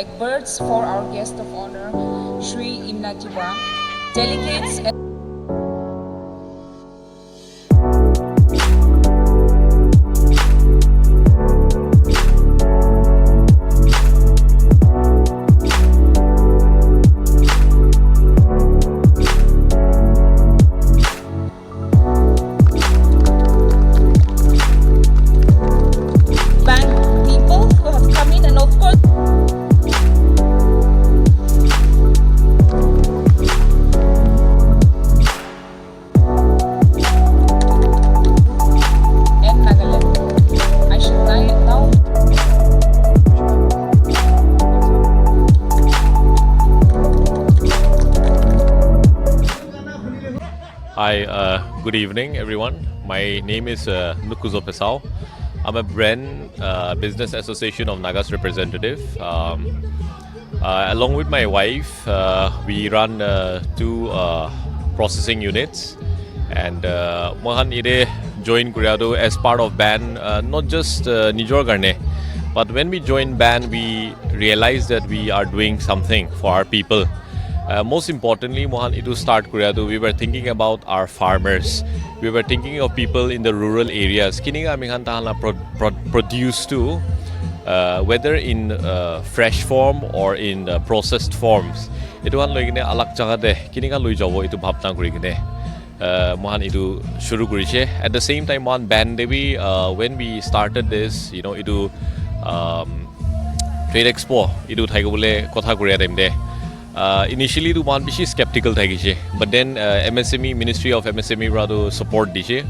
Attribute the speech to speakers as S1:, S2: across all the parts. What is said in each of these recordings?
S1: like birds for our guest of honor, Shri Imna Tiba, delegates.
S2: Hi, good evening everyone. My name is Nukuzo Pesao. I'm a brand Business Association of Nagas representative. Along with my wife, we run two processing units, and Mohan ide join Kuriado as part of BAN, not just Nijor Garne, but when we joined BAN, we realized that we are doing something for our people. Most importantly, Mohan, to start Kuriado, we were thinking about our farmers. We were thinking of people in the rural areas. Kininga aming tahala produce too, whether in fresh form or in processed forms. Itu han loigine alak jaga de kininga loi jabo itu bhabna kurigine. Mohan itu shuru kurise. At the same time, Mohan BAN devi when we started this, itu trade expo itu thaigo bole kotha kuria time de. Initially to one bishi skeptical thagise, but then MSME Ministry of MSME rado support dise.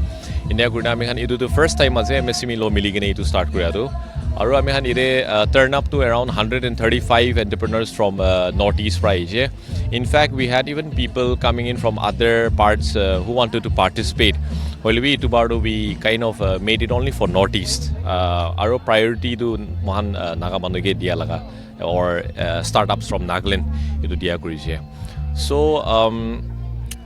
S2: India kurna ami han idu the first time ase MSME law miligine to start kuriado. Aru ami han ide turn up to around 135 entrepreneurs from northeast praise. In fact, we had even people coming in from other parts who wanted to participate. While we we kind of made it only for northeast. Our priority to Mohan Naga Manuge dia laga, or startups from Nagaland itu dia kurise. So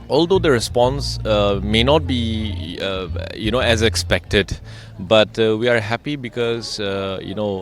S2: although the response may not be as expected, but we are happy because Manuhan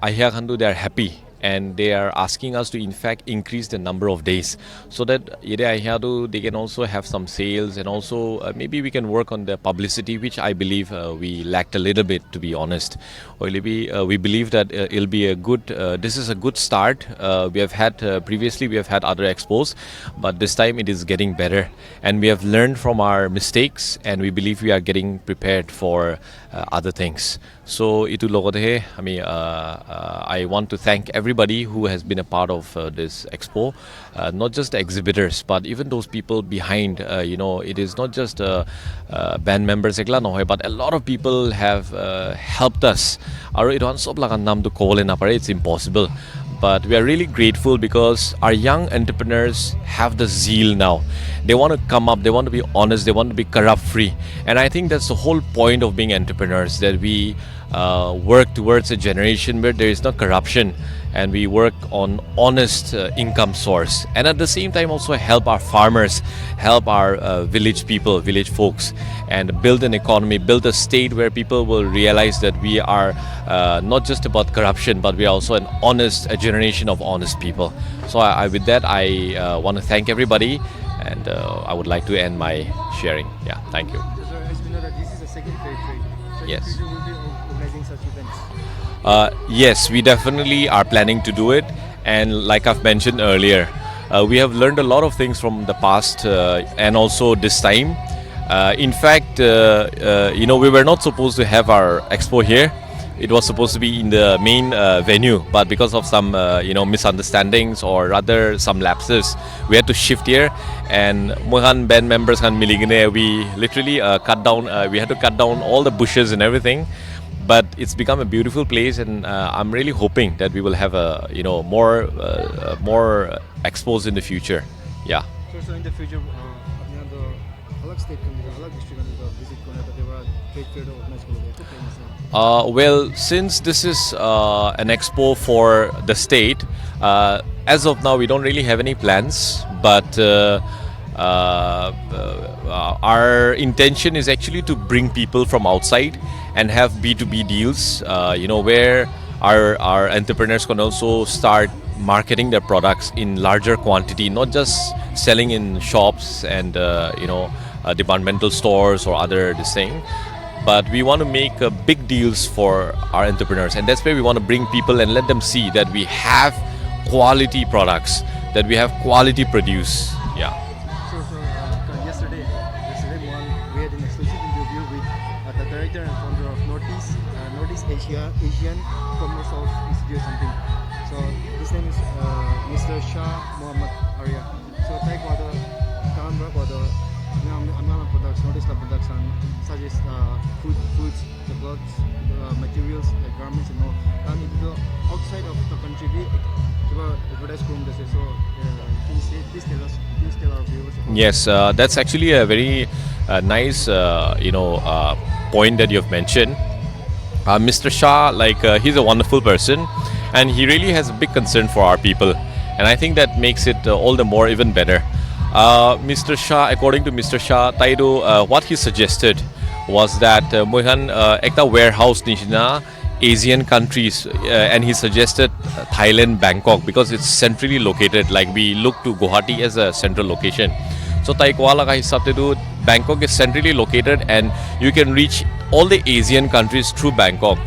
S2: Ahya Khandu, they are happy. And they are asking us to in fact increase the number of days so that they can also have some sales, and also maybe we can work on the publicity, which I believe we lacked a little bit, to be honest. We believe that it'll be a good, this is a good start. We have had previously we have had other expos, but this time it is getting better, and we have learned from our mistakes, and we believe we are getting prepared for other things. So itu logote I want to thank everybody who has been a part of this expo, not just the exhibitors, but even those people behind. It is not just band members but a lot of people have helped us. It's impossible. But we are really grateful because our young entrepreneurs have the zeal now. They want to come up, they want to be honest, they want to be corrupt free. And I think that's the whole point of being entrepreneurs, that we work towards a generation where there is no corruption, and we work on honest income source, and at the same time also help our farmers, help our village people, village folks, and build an economy, build a state where people will realize that we are not just about corruption, but we are also a generation of honest people. So with that I want to thank everybody, and I would like to end my sharing. Yeah, thank you.
S3: So as we know that this is the second fair trade, so
S2: Yes.
S3: you will be organizing such events.
S2: Yes, we definitely are planning to do it, and like I've mentioned earlier, we have learned a lot of things from the past and also this time. In fact, we were not supposed to have our expo here. It was supposed to be in the main venue, but because of some misunderstandings, or rather some lapses, we had to shift here. And Mohan band members kan miligine, we literally we had to cut down all the bushes and everything. But it's become a beautiful place, and I'm really hoping that we will have more expos in the future. Yeah.
S3: So in the future, alag state alag district visit trade fair organize
S2: Well, since this is an expo for the state, as of now we don't really have any plans, but our intention is actually to bring people from outside and have B2B deals, where our entrepreneurs can also start marketing their products in larger quantity, not just selling in shops and departmental stores or other this thing. But we want to make big deals for our entrepreneurs, and that's where we want to bring people and let them see that we have quality products, that we have quality produce. Yeah.
S3: So yesterday morning we had an exclusive interview with the director and founder of Northeast Asian Commerce of Institute something. So his name is Mr. Shah Muhammad Arya. So take what the products, Northeast products, and such as foods, the clothes, materials, the garments, and all. And into the outside of the country, we advertise from this. So please tell our viewers.
S2: Yes, that's actually a very nice, point that you've mentioned. Mr. Shah, he's a wonderful person, and he really has a big concern for our people, and I think that makes it all the more even better. Mr. Shah, according to Mr. Shah, what he suggested was that mohan ekta warehouse nishina Asian countries, and he suggested Thailand, Bangkok, because it's centrally located. Like we look to Guwahati as a central location. So Bangkok is centrally located, and you can reach all the Asian countries through Bangkok.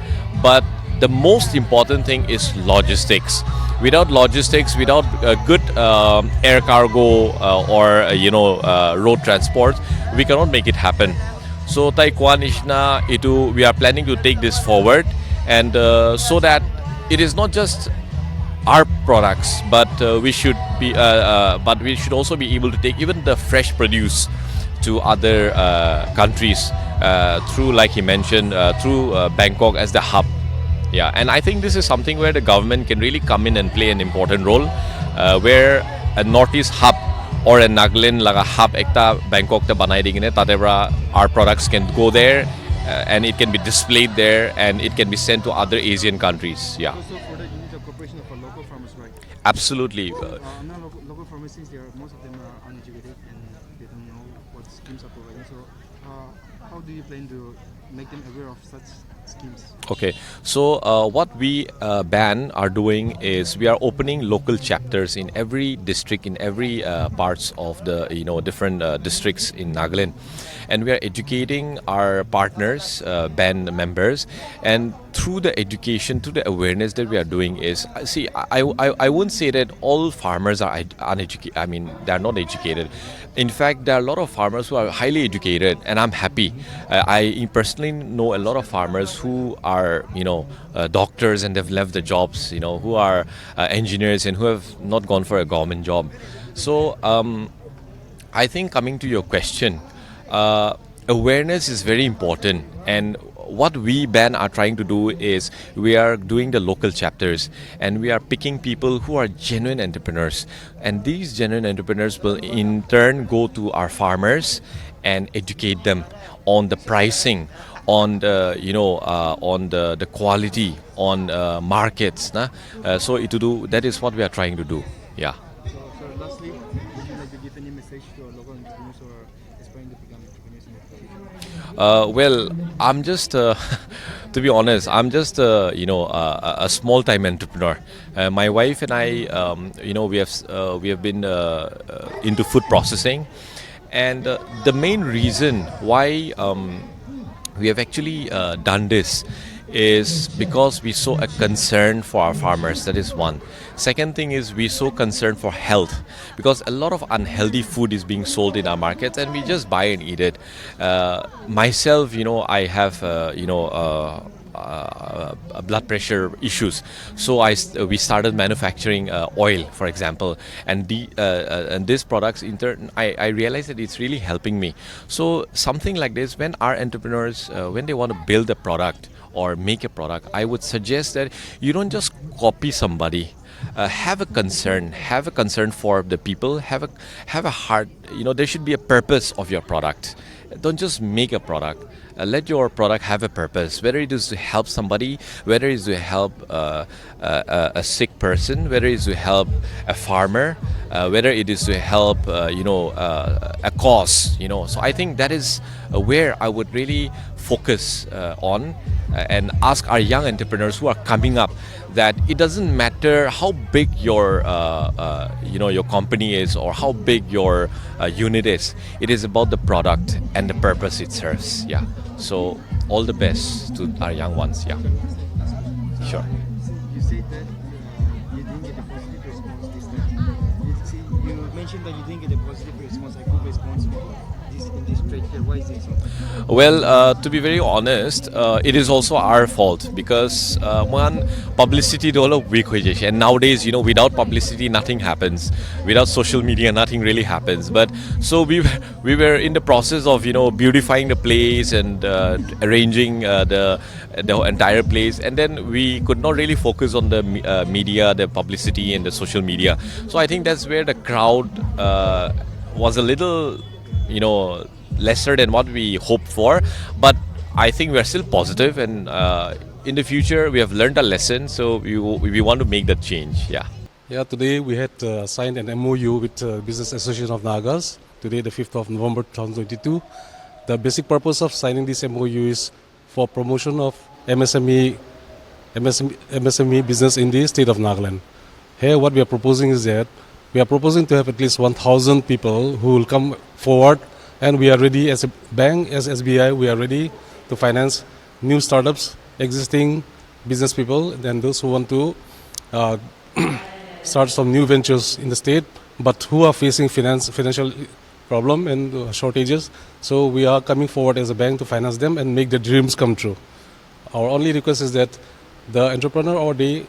S2: But the most important thing is logistics. Without logistics, without good air cargo road transport, we cannot make it happen. So we are planning to take this forward, and so that it is not just our products, but we should also be able to take even the fresh produce to other countries through, like he mentioned, through Bangkok as the hub. Yeah, and I think this is something where the government can really come in and play an important role, where a Northeast hub or a Nagaland laga hub ekta Bangkok ta banai dingine tatebra our products can go there, and it can be displayed there, and it can be sent to other Asian countries. Yeah.
S3: Also for that, you need the cooperation of local farmers, right?
S2: Absolutely.
S3: Local farmers, since most of them are uneducated and they don't know what schemes are providing. So how do you plan to make them aware of such schemes?
S2: Okay, so what we BAN are doing is we are opening local chapters in every district, in every parts of the different districts in Nagaland, and we are educating our partners, BAN members, and through the education, through the awareness that we are doing is, see, I wouldn't say that all farmers are uneducated. I mean, they are not educated. In fact, there are a lot of farmers who are highly educated, and I'm happy. I personally know a lot of farmers who are, doctors and they've left the jobs, who are engineers and who have not gone for a government job. So I think, coming to your question, awareness is very important, and what we BAN are trying to do is we are doing the local chapters, and we are picking people who are genuine entrepreneurs, and these genuine entrepreneurs will in turn go to our farmers and educate them on the pricing, on the on the quality, on markets. So that is what we are trying to do. Yeah.
S3: So lastly, would you like to give any message to our local entrepreneurs who are aspiring to become entrepreneurs in the future?
S2: Well, I'm just, to be honest, I'm just, a small-time entrepreneur. My wife and I, we have been into food processing, and the main reason why we have actually done this is because we saw a concern for our farmers. That is one. Second thing is we saw concern for health, because a lot of unhealthy food is being sold in our markets, and we just buy and eat it. Myself, I have blood pressure issues, so we started manufacturing oil, for example, and these products in turn, I realized that it's really helping me. So something like this, when our entrepreneurs when they want to build a product or make a product, I would suggest that you don't just copy somebody. Have a concern for the people. Have a heart. There should be a purpose of your product. Don't just make a product. Let your product have a purpose, whether it is to help somebody, whether it is to help a sick person, whether it is to help a farmer. whether it is to help, a cause, So I think that is where I would really focus on and ask our young entrepreneurs who are coming up that it doesn't matter how big your your company is or how big your unit is. It is about the product and the purpose it serves. Yeah. So all the best to our young ones. Yeah. Sure.
S3: You said that you didn't get a positive response this time. You mentioned that you didn't get a positive response, a good response in this trade fair. Why is it so?
S2: Well, to be very honest, it is also our fault because one publicity dolo weak hoye jaise. And nowadays, without publicity, nothing happens. Without social media, nothing really happens. But so we were in the process of beautifying the place and arranging the entire place, and then we could not really focus on the media, the publicity, and the social media. So I think that's where the crowd was a little lesser than what we hoped for, but I think we are still positive, and in the future we have learned a lesson, so we want to make that change.
S4: Yeah, today we had signed an MOU with Business Association of Nagas, today the 5th of November 2022. The basic purpose of signing this MOU is for promotion of MSME business in the state of Nagaland. Here what we are proposing is that we are proposing to have at least 1,000 people who will come forward, and we are ready as a bank, as SBI, we are ready to finance new startups, existing business people, and those who want to start some new ventures in the state, but who are facing financial problem and shortages. So we are coming forward as a bank to finance them and make their dreams come true. Our only request is that the entrepreneur or the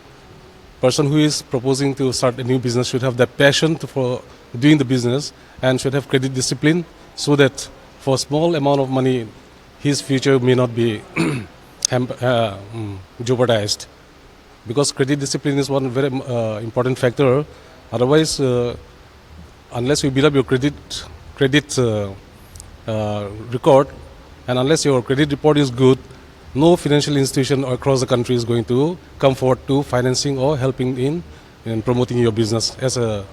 S4: person who is proposing to start a new business should have that passion for doing the business and should have credit discipline, so that for a small amount of money his future may not be jeopardized. Because credit discipline is one very important factor. Otherwise, unless you build up your credit record, and unless your credit report is good, no financial institution across the country is going to come forward to financing or helping in promoting your business as a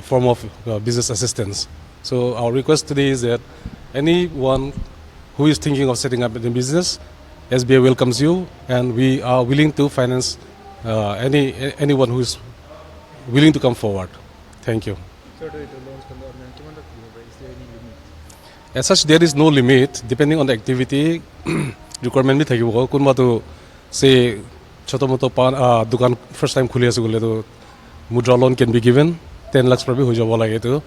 S4: form of business assistance. So our request today is that anyone who is thinking of setting up a business, SBI welcomes you, and we are willing to finance anyone who is willing to come forward. Thank you.
S3: So the loans can is there any limit?
S4: As such, there is no limit depending on the activity. Requirement bhi thakibo kunba to say choto moto dukan first time khuli ase gole to mudra loan can be given 10 lakhs par bhi hoi jabo lage to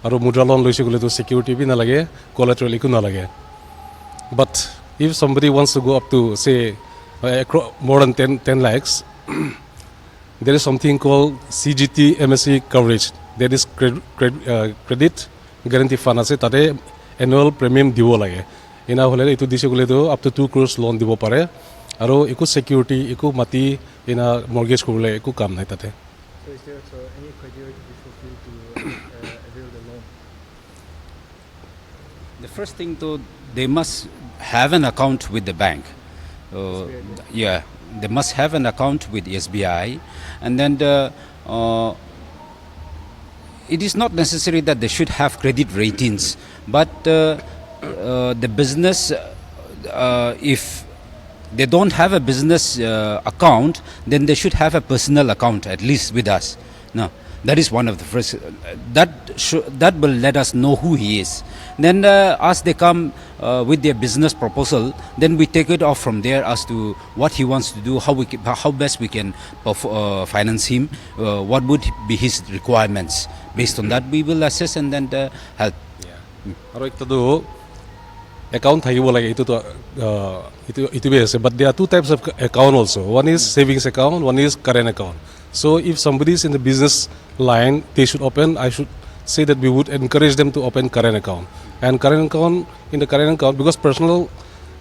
S4: aru mudra loan loise gole to security bhi na lage, collateral eku na lage. But if somebody wants to go up to say more than 10 lakhs, there is something called CGT MSE coverage. That is credit guarantee fund ase tate annual premium dibo lage. Ina hole etu dise gole to up to 2 crores loan dibo pare aru eku security eku mati ina mortgage korle eku kam nai tate.
S3: So is there any criteria to be fulfilled to avail the loan?
S5: The first thing though, they must have an account with the bank. Yeah, they must have an account with SBI, and then it is not necessary that they should have credit ratings, but the business, if they don't have a business account, then they should have a personal account at least with us. No, that is one of the first. That will let us know who he is. Then as they come with their business proposal, then we take it off from there as to what he wants to do, how best we can finance him, what would be his requirements. Based on that, we will assess and then help.
S4: Aru ekta do account thakibo lage itu be ase, but there are two types of account also. One is savings account, one is current account. So if somebody is in the business line, they should open. I should say that we would encourage them to open current account. And in the current account, because personal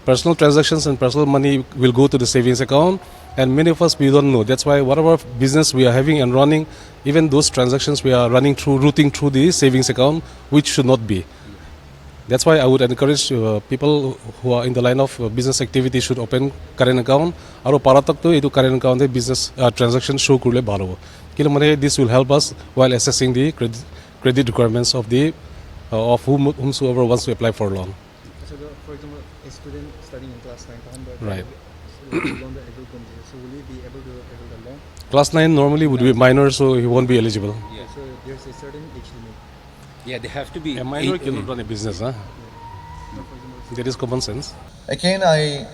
S4: transactions and personal money will go to the savings account, and many of us, we don't know. That's why whatever business we are having and running, even those transactions we are routing through the savings account, which should not be. That's why I would encourage people who are in the line of business activity should open current account. Aro paratak to itu current account business transaction show kurle bhalo. This will help us while assessing the credit requirements of of whomsoever wants to apply for a loan.
S3: So, for example, a student studying in class 9,
S4: Right.
S3: so loan the able country. So, will he be able to avail the loan?
S4: Class 9 normally would be minor, so he won't be eligible.
S5: Yeah.
S3: So, there's a certain age limit.
S5: Yeah, they have to be.
S4: A minor
S5: eight-
S4: cannot run a business, huh? That is common sense.
S6: Again, I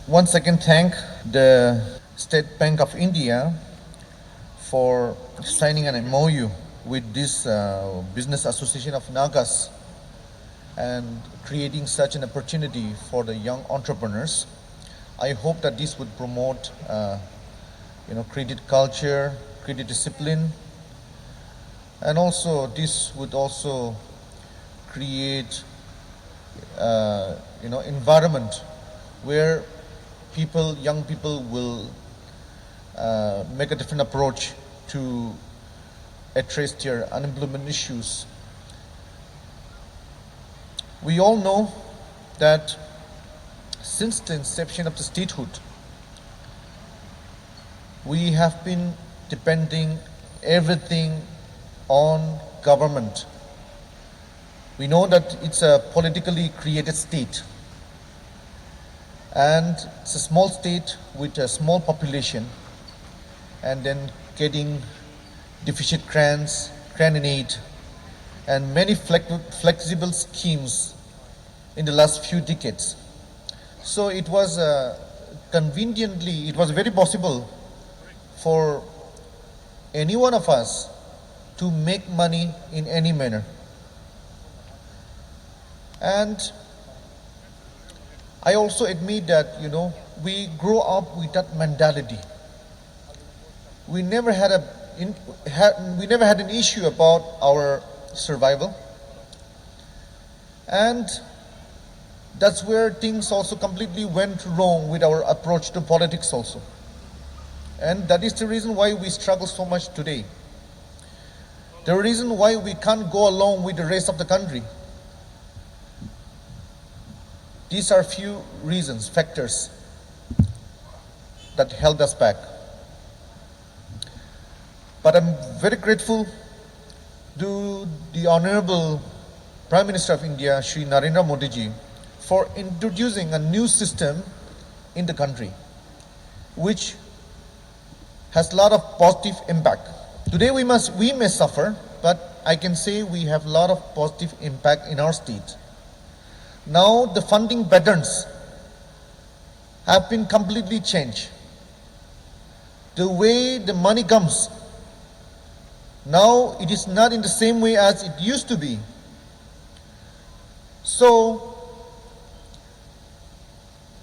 S6: once again thank the State Bank of India for signing an MOU with this Business Association of Nagas and creating such an opportunity for the young entrepreneurs. I hope that this would promote, credit culture, credit discipline, and also this would also create, environment where young people will make a different approach to address their unemployment issues. We all know that since the inception of the statehood, we have been depending everything on government. We know that it's a politically created state, and it's a small state with a small population, and then getting deficit grants, grant in aid, and many flexible schemes in the last few decades. So it was it was very possible for any one of us to make money in any manner. And I also admit that, we grow up with that mentality. We never had an issue about our survival, and that's where things also completely went wrong with our approach to politics also. And that is the reason why we struggle so much today. The reason why we can't go along with the rest of the country. These are few reasons, factors that held us back. But I'm very grateful to the Honorable Prime Minister of India, Shri Narendra Modi ji, for introducing a new system in the country, which has a lot of positive impact. Today we may suffer, but I can say we have a lot of positive impact in our state. Now the funding patterns have been completely changed. The way the money comes, now it is not in the same way as it used to be. So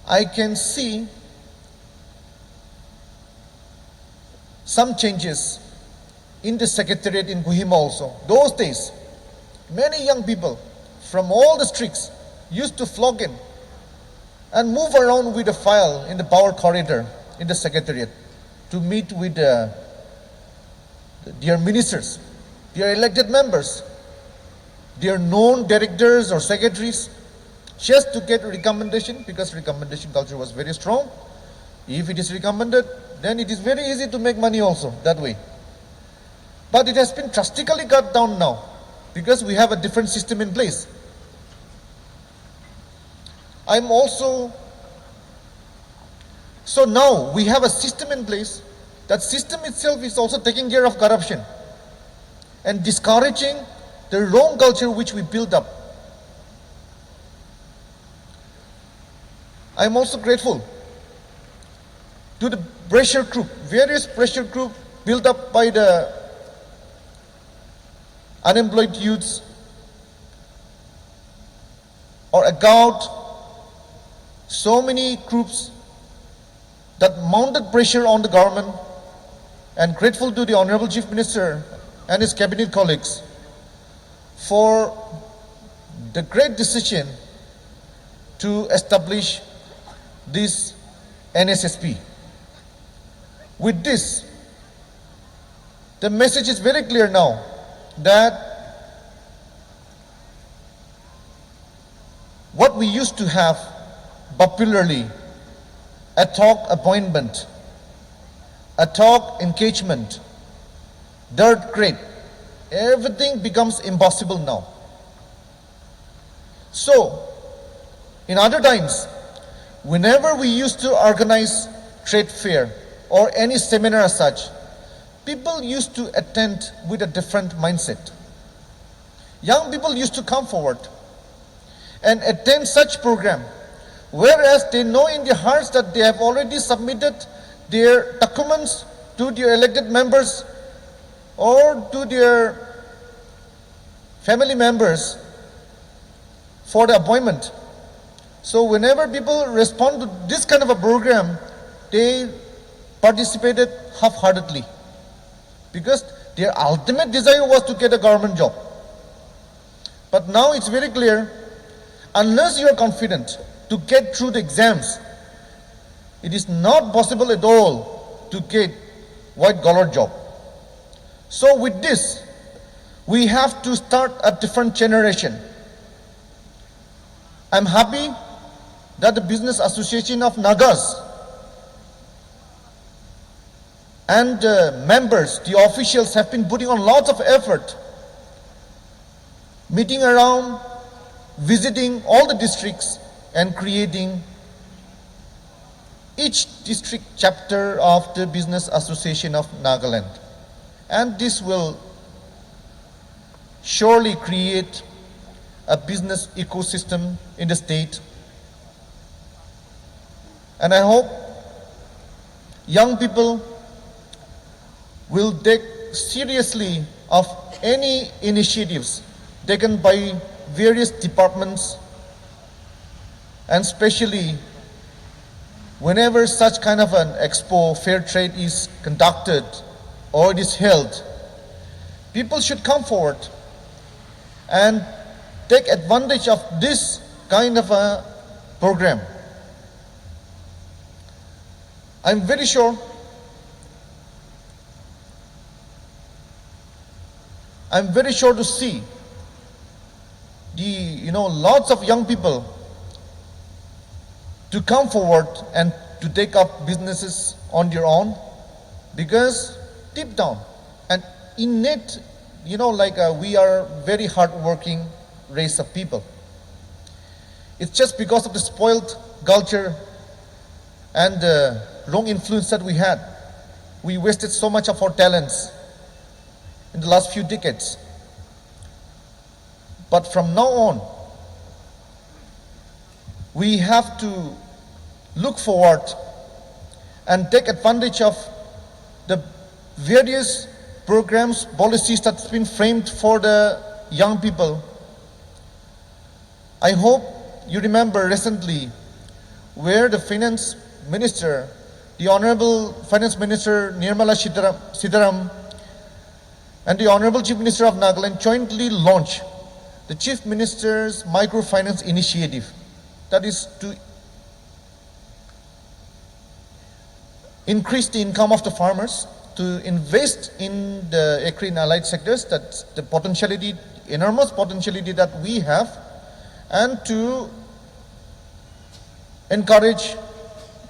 S6: I can see some changes in the secretariat in Kohima also. Those days, many young people from all the districts used to flock in and move around with a file in the power corridor in the secretariat to meet with their ministers, their elected members, their known directors or secretaries, just to get a recommendation, because recommendation culture was very strong. If it is recommended, then it is very easy to make money also that way. But it has been drastically cut down now because we have a different system in place. So now we have a system in place. That system itself is also taking care of corruption and discouraging the wrong culture which we built up. I'm also grateful to the pressure group, various pressure group built up by the unemployed youths or AGOUT, so many groups that mounted pressure on the government, and grateful to the Honorable Chief Minister and his cabinet colleagues for the great decision to establish this NSSP. With this, the message is very clear now that what we used to have popularly, ad hoc appointment, ad hoc engagement, dirt crate, everything becomes impossible now. So, in other times, whenever we used to organize trade fair or any seminar as such, people used to attend with a different mindset. Young people used to come forward and attend such program, whereas they know in their hearts that they have already submitted their documents to their elected members or to their family members for the appointment. So whenever people respond to this kind of a program, they participated half-heartedly because their ultimate desire was to get a government job. But now it's very clear, unless you are confident to get through the exams, it is not possible at all to get white-collar job. So with this, we have to start a different generation. I'm happy that the Business Association of Nagas and members, the officials have been putting on lots of effort, meeting around, visiting all the districts and creating each district chapter of the Business Association of Nagaland. And this will surely create a business ecosystem in the state. And I hope young people will take seriously of any initiatives taken by various departments, and especially whenever such kind of an expo, fair trade is conducted or it is held, people should come forward and take advantage of this kind of a program. I'm very sure to see lots of young people to come forward and to take up businesses on their own, because deep down and innate, we are very hardworking race of people. It's just because of the spoiled culture and the wrong influence that we had. We wasted so much of our talents in the last few decades. But from now on, we have to look forward and take advantage of the various programs, policies that's been framed for the young people. I hope you remember recently where the finance minister, the Honorable Finance Minister Nirmala Sitharam and the Honorable Chief Minister of Nagaland jointly launched the Chief Minister's Microfinance Initiative, that is to increase the income of the farmers, to invest in the agri and allied sectors, that's the potentiality, enormous potentiality that we have, and to encourage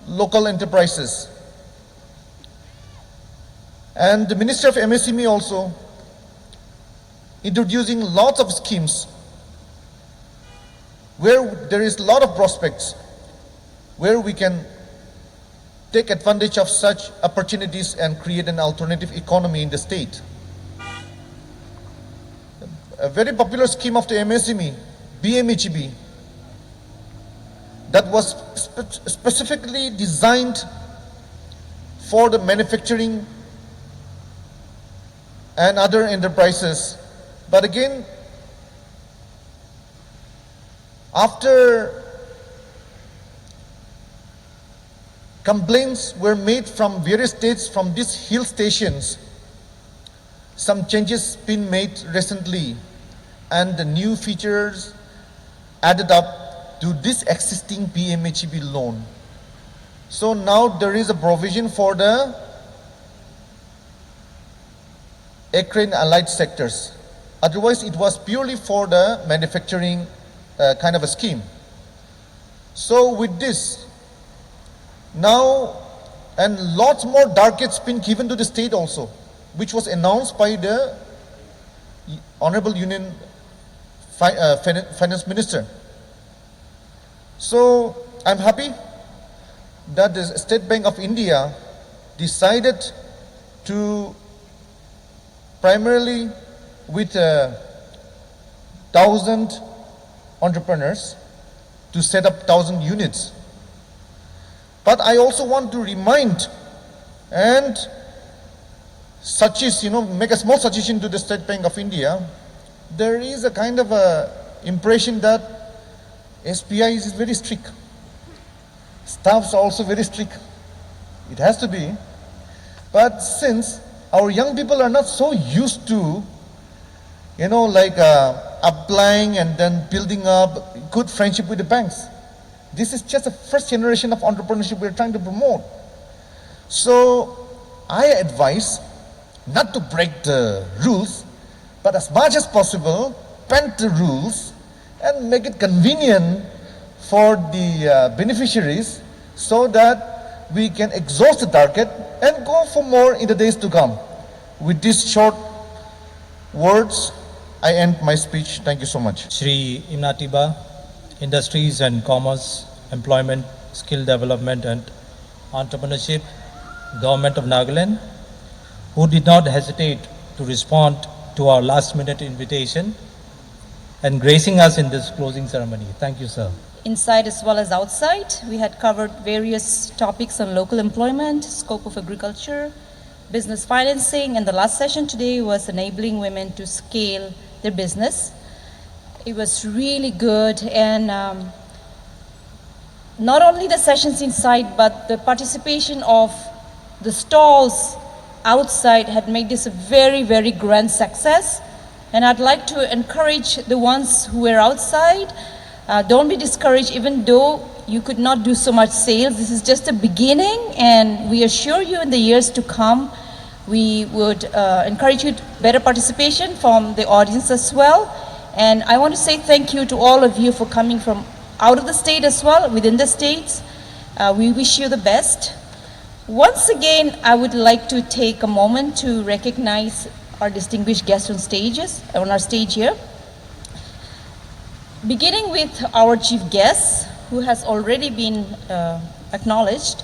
S6: local enterprises. And the Minister of MSME also introducing lots of schemes where there is a lot of prospects, where we can take advantage of such opportunities and create an alternative economy in the state. A very popular scheme of the MSME, BMHB, that was specifically designed for the manufacturing and other enterprises. But again, after complaints were made from various states, from these hill stations, some changes been made recently, and the new features added up to this existing PMHEB loan. So now there is a provision for the agri and allied sectors. Otherwise, it was purely for the manufacturing kind of a scheme. So with this, now, and lots more targets been given to the state also. which was announced by the Honorable Union Finance Minister. So I'm happy that the State Bank of India decided to primarily with 1,000 entrepreneurs to set up 1,000 units. But I also want to remind and suggest, make a small suggestion to the State Bank of India. There is a kind of a impression that SBI is very strict. Staffs are also very strict. It has to be. But since our young people are not so used to, applying and then building up good friendship with the banks. This is just the first generation of entrepreneurship we're trying to promote. So I advise not to break the rules, but as much as possible, bend the rules and make it convenient for the beneficiaries so that we can exhaust the target and go for more in the days to come. With these short words, I end my speech. Thank you so much.
S7: Shri Imna Tiba, Industries and Commerce, Employment, Skill Development and Entrepreneurship, Government of Nagaland, who did not hesitate to respond to our last minute invitation and gracing us in this closing ceremony. Thank you, sir.
S8: Inside as well as outside, we had covered various topics on local employment, scope of agriculture, business financing, and the last session today was enabling women to scale their business. It was really good, and not only the sessions inside, but the participation of the stalls outside had made this a very, very grand success. And I'd like to encourage the ones who were outside, don't be discouraged even though you could not do so much sales. This is just a beginning, and we assure you in the years to come, we would encourage you to better participation from the audience as well. And I want to say thank you to all of you for coming from out of the state as well, within the states. We wish you the best. Once again, I would like to take a moment to recognize our distinguished guests on our stage here. Beginning with our chief guest, who has already been acknowledged,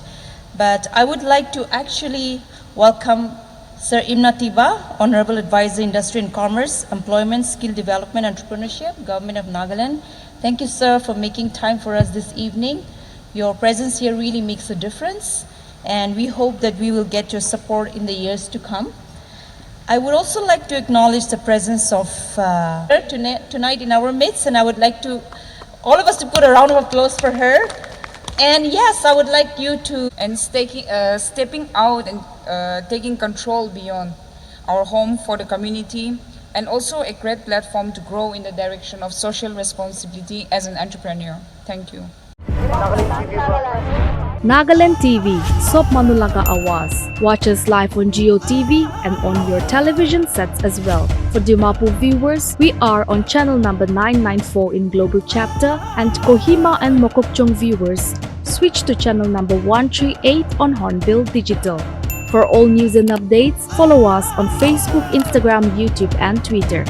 S8: but I would like to actually welcome Sir Imna Tiba, Honorable Advisor, Industry and Commerce, Employment, Skill Development, Entrepreneurship, Government of Nagaland. Thank you, sir, for making time for us this evening. Your presence here really makes a difference, and we hope that we will get your support in the years to come. I would also like to acknowledge the presence of tonight in our midst, and I would like to all of us to put a round of applause for her. And yes, I would like you to
S1: stepping out and taking control beyond our home for the community, and also a great platform to grow in the direction of social responsibility as an entrepreneur. Thank you.
S9: Nagaland TV, Sop Manulaga Awas. Watch us live on Geo TV and on your television sets as well. For Dimapur viewers, we are on channel number 994 in Global Chapter, and Kohima and Mokokchung viewers, switch to channel number 138 on Hornbill Digital. For all news and updates, follow us on Facebook, Instagram, YouTube, and Twitter.